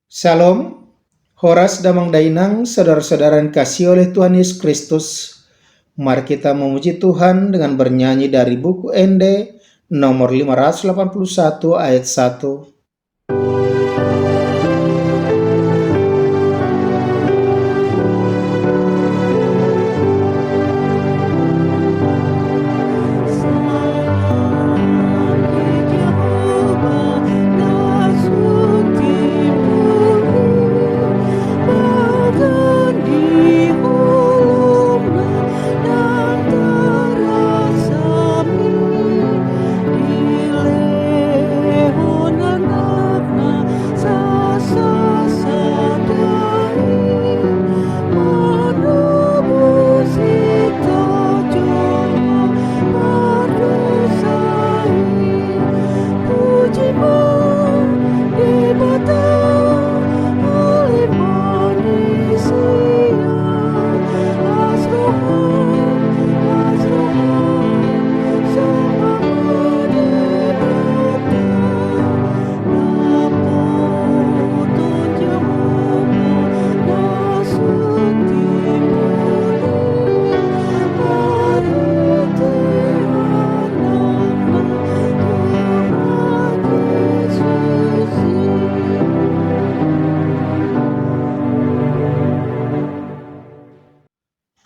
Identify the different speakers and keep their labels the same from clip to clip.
Speaker 1: Shalom, Horas Damang Dainang, saudara-saudara yang kasih oleh Tuhan Yesus Kristus. Mari kita memuji Tuhan dengan bernyanyi dari buku Ende nomor 581 ayat 1.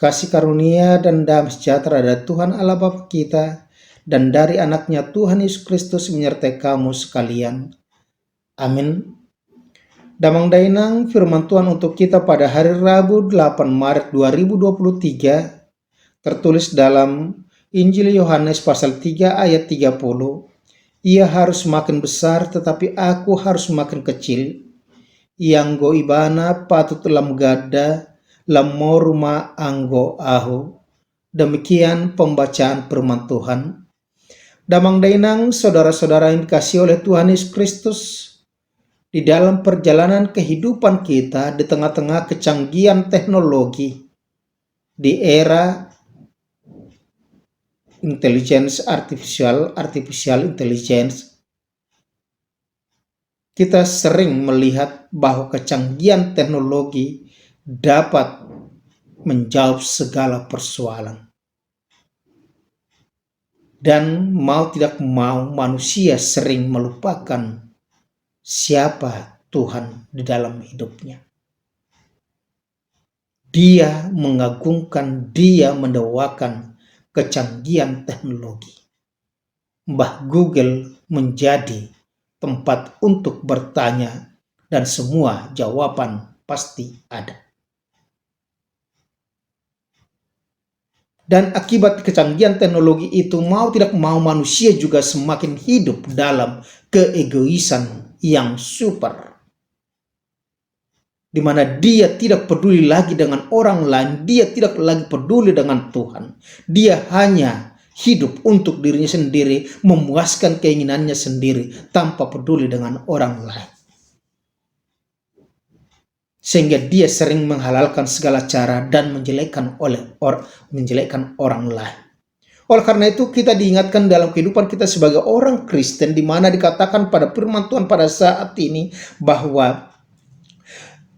Speaker 1: Kasih karunia dan damai sejahtera dari Tuhan Allah Bapa kita dan dari anaknya Tuhan Yesus Kristus menyertai kamu sekalian. Amin. Damang Dainang, firman Tuhan untuk kita pada hari Rabu 8 Maret 2023 tertulis dalam Injil Yohanes pasal 3 ayat 30. Ia harus makin besar tetapi aku harus makin kecil. Yang go ibana patut lam gada lamo rumah anggo ahu. Demikian pembacaan firman Tuhan. Damang Dainang, saudara-saudara yang dikasihi oleh Tuhan Yesus Kristus, di dalam perjalanan kehidupan kita di tengah-tengah kecanggihan teknologi, di era artificial intelligence, kita sering melihat bahwa kecanggihan teknologi dapat menjawab segala persoalan. Dan mau tidak mau manusia sering melupakan siapa Tuhan di dalam hidupnya. Dia mengagungkan, dia mendewakan kecanggihan teknologi. Mbah Google menjadi tempat untuk bertanya dan semua jawaban pasti ada. Dan akibat kecanggihan teknologi itu mau tidak mau manusia juga semakin hidup dalam keegoisan yang super. Di mana dia tidak peduli lagi dengan orang lain, dia tidak lagi peduli dengan Tuhan. Dia hanya hidup untuk dirinya sendiri, memuaskan keinginannya sendiri tanpa peduli dengan orang lain. Sehingga dia sering menghalalkan segala cara dan menjelekkan orang lain. Oleh karena itu kita diingatkan dalam kehidupan kita sebagai orang Kristen, di mana dikatakan pada firman Tuhan pada saat ini bahwa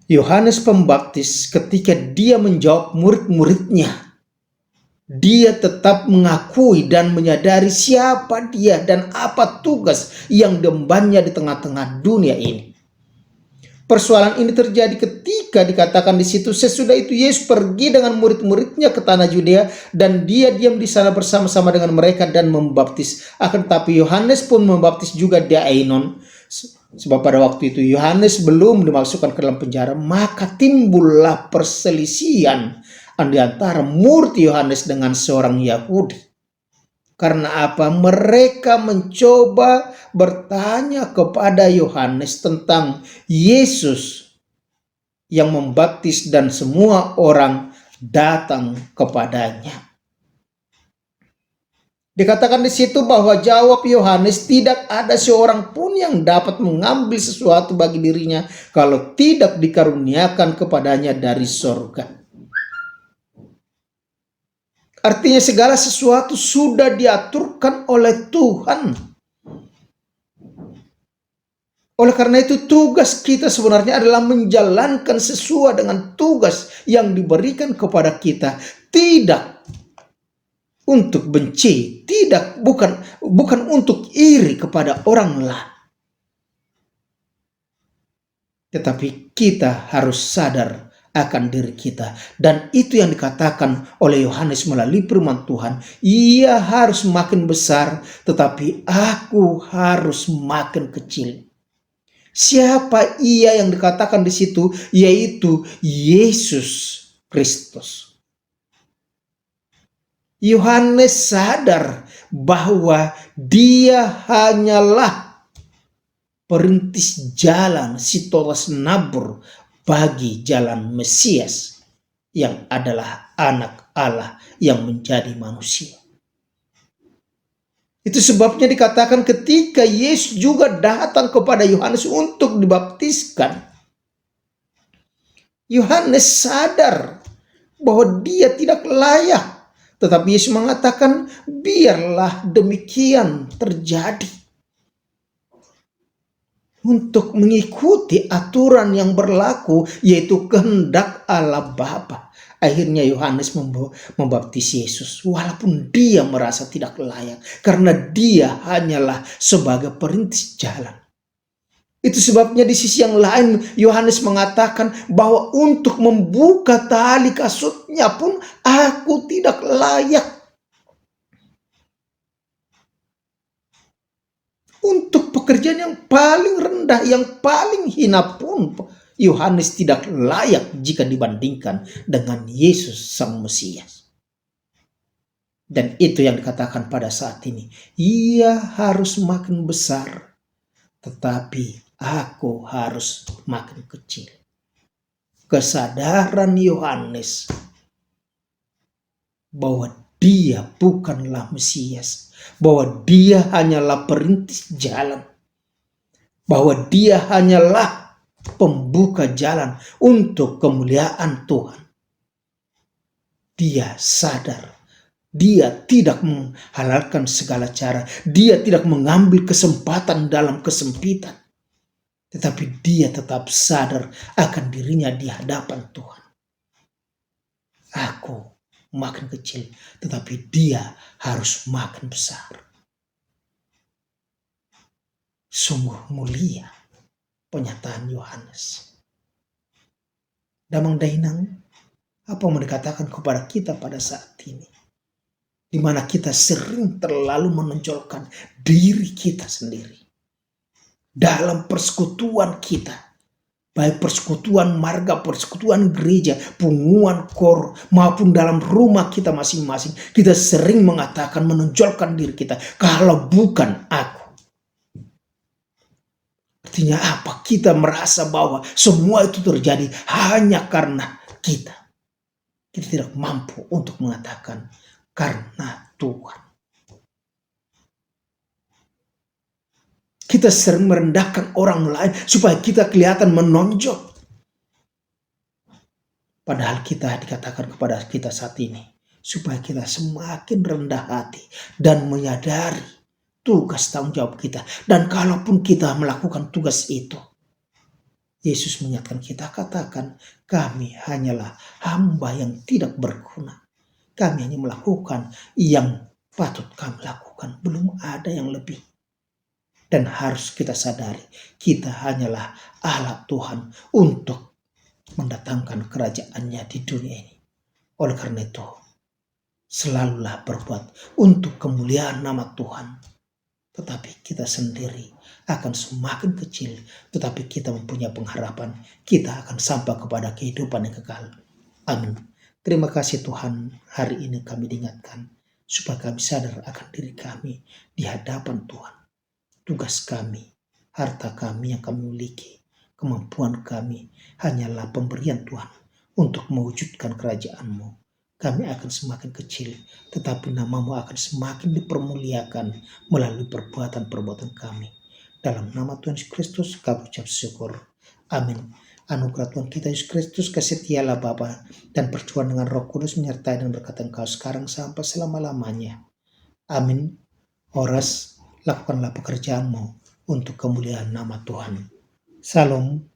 Speaker 1: Yohanes Pembaptis ketika dia menjawab murid-muridnya, dia tetap mengakui dan menyadari siapa dia dan apa tugas yang diembannya di tengah-tengah dunia ini. Persoalan ini terjadi ketika dikatakan di situ, sesudah itu Yesus pergi dengan murid-muridnya ke tanah Yudea dan dia diam di sana bersama-sama dengan mereka dan membaptis. Akan tetapi Yohanes pun membaptis juga di Ainon. Sebab pada waktu itu Yohanes belum dimasukkan ke dalam penjara, maka timbullah perselisihan di antara murid Yohanes dengan seorang Yahudi. Karena apa? Mereka mencoba bertanya kepada Yohanes tentang Yesus yang membaptis dan semua orang datang kepadanya. Dikatakan di situ bahwa jawab Yohanes, tidak ada seorang pun yang dapat mengambil sesuatu bagi dirinya kalau tidak dikaruniakan kepadanya dari sorga. Artinya segala sesuatu sudah diaturkan oleh Tuhan. Oleh karena itu tugas kita sebenarnya adalah menjalankan sesuai dengan tugas yang diberikan kepada kita. Tidak untuk benci, bukan untuk iri kepada orang lain. Tetapi kita harus sadar akan diri kita. Dan itu yang dikatakan oleh Yohanes melalui firman Tuhan. Ia harus makin besar, tetapi aku harus makin kecil. Siapa ia yang dikatakan di situ? Yaitu Yesus Kristus. Yohanes sadar bahwa dia hanyalah perintis jalan Sitoras Nabur bagi jalan Mesias yang adalah anak Allah yang menjadi manusia. Itu sebabnya dikatakan ketika Yesus juga datang kepada Yohanes untuk dibaptiskan, Yohanes sadar bahwa dia tidak layak. Tetapi Yesus mengatakan, biarlah demikian terjadi. Untuk mengikuti aturan yang berlaku, yaitu kehendak Allah Bapa. Akhirnya Yohanes membaptis Yesus walaupun dia merasa tidak layak. Karena dia hanyalah sebagai perintis jalan. Itu sebabnya di sisi yang lain Yohanes mengatakan bahwa untuk membuka tali kasutnya pun aku tidak layak. Untuk pekerjaan yang paling rendah, yang paling hina pun Yohanes tidak layak jika dibandingkan dengan Yesus Sang Mesias. Dan itu yang dikatakan pada saat ini. Ia harus makin besar, tetapi aku harus makin kecil. Kesadaran Yohanes bahwa dia bukanlah Mesias, bahwa dia hanyalah perintis jalan, bahwa dia hanyalah pembuka jalan untuk kemuliaan Tuhan. Dia sadar, dia tidak menghalalkan segala cara, dia tidak mengambil kesempatan dalam kesempitan, tetapi dia tetap sadar akan dirinya di hadapan Tuhan. Aku makin kecil, tetapi dia harus makin besar. Sungguh mulia pernyataan Yohanes. Damang dainang, apa mau dikatakan kepada kita pada saat ini? Di mana kita sering terlalu menonjolkan diri kita sendiri. Dalam persekutuan kita, baik persekutuan marga, persekutuan gereja, punguan kor, maupun dalam rumah kita masing-masing, kita sering mengatakan, menonjolkan diri kita, kalau bukan aku. Artinya apa? Kita merasa bahwa semua itu terjadi hanya karena kita. Kita tidak mampu untuk mengatakan karena Tuhan. Kita sering merendahkan orang lain supaya kita kelihatan menonjol. Padahal kita dikatakan kepada kita saat ini supaya kita semakin rendah hati dan menyadari tugas tanggung jawab kita. Dan kalaupun kita melakukan tugas itu, Yesus mengingatkan kita, katakan, kami hanyalah hamba yang tidak berguna. Kami hanya melakukan yang patut kami lakukan. Belum ada yang lebih. Dan harus kita sadari, kita hanyalah alat Tuhan untuk mendatangkan kerajaannya di dunia ini. Oleh karena itu, selalulah berbuat untuk kemuliaan nama Tuhan. Tetapi kita sendiri akan semakin kecil, tetapi kita mempunyai pengharapan kita akan sampai kepada kehidupan yang kekal. Amin. Terima kasih Tuhan, hari ini kami diingatkan supaya kami sadar akan diri kami di hadapan Tuhan. Tugas kami, harta kami yang kami miliki, kemampuan kami hanyalah pemberian Tuhan untuk mewujudkan kerajaan-Mu. Kami akan semakin kecil, tetapi nama-Mu akan semakin dipermuliakan melalui perbuatan-perbuatan kami. Dalam nama Tuhan Yesus Kristus, kami ucap syukur. Amin. Anugerah Tuhan kita Yesus Kristus, kasih Allah Bapa, dan perjuangan dengan Roh Kudus menyertai dan berkata engkau sekarang sampai selama-lamanya. Amin. Horas, lakukanlah pekerjaan-Mu untuk kemuliaan nama Tuhan. Salam.